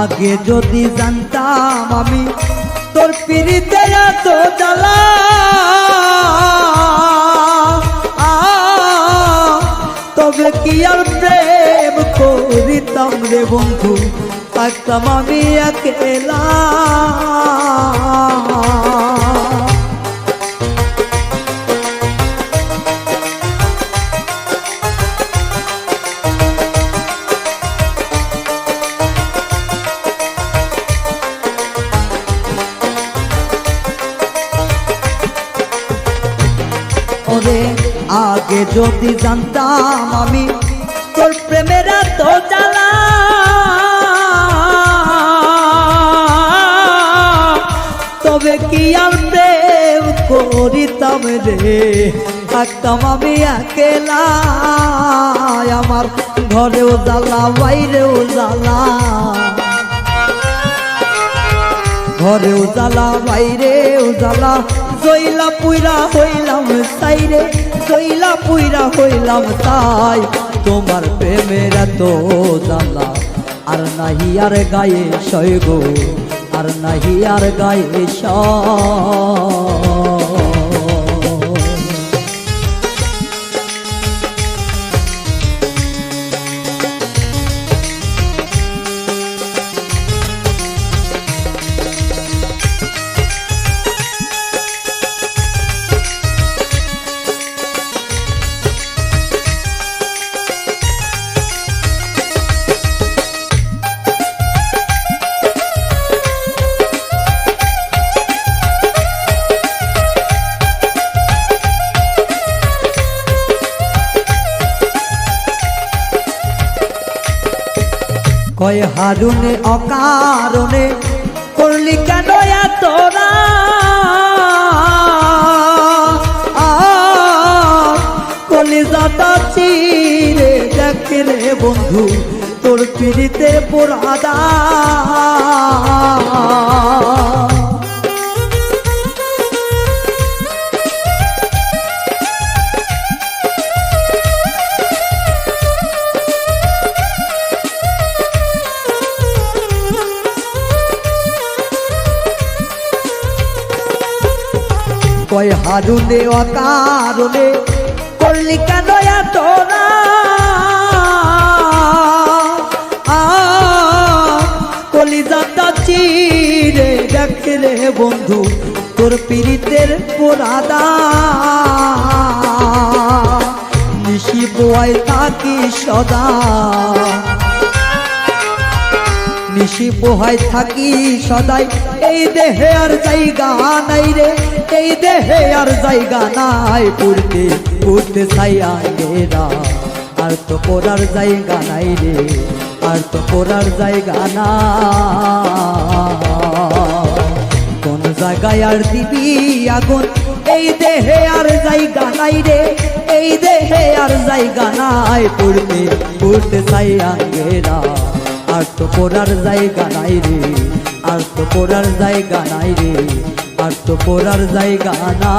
আগে যদি জানতাম আমি তোর পিরিতে এত জ্বালা, তবে কি আর প্রেম করিতাম রে বন্ধু, থাকতাম আমি একেলা। ওরে আগে যদি জানতাম আমি তোর প্রেমের এত জ্বালা, তবে কি আর প্রেম করিতাম রে, থাকতাম আমি একেলা। আমার ঘরেও জ্বালা বাইরেও জ্বালা, ঘরেও জ্বালা বাইরেও জ্বালা, জইলা পুইরা হইলাম তাইরে, জইলা পুইরা হইলাম তাই। তোমার প্রেমের এত জ্বালা আর নাহি আর গায়ে সয় গো, আর নাহি আর গায়ে সয়। কয় হারুনে অকারণে করলি কেন তোরা, কলিজাটা চিরে দেখে রে বন্ধু তোর পিড়িতে পোড়াদা। কয় হারুনে অকারণে করলি কেন তোরা, কলিজাটা চিরে দেখে রে বন্ধু তোর পিরিতের পোড়াদা। নিশি বোয়ায় থাকি সদা, নিশি পোহায় থাকি সদাই, এই দেহে আর জায়গা নাই রে, এই দেহে আর জায়গা নাই। পড়তে পড়তে ছাইয়া গেরা, আর তো পড়ার জায়গা নাই রে, আর তো পড়ার জায়গা না। কোন জায়গায় আর দিবি আগুন, এই দেহে আর জায়গা নাই রে, এই দেহে আর জায়গা নাই। পড়তে পড়তে ছাইয়া গেরা, আর তো পড়ার জায়গা নাই রে, আর তো পড়ার জায়গা নাই রে, আর তো পড়ার জায়গা না।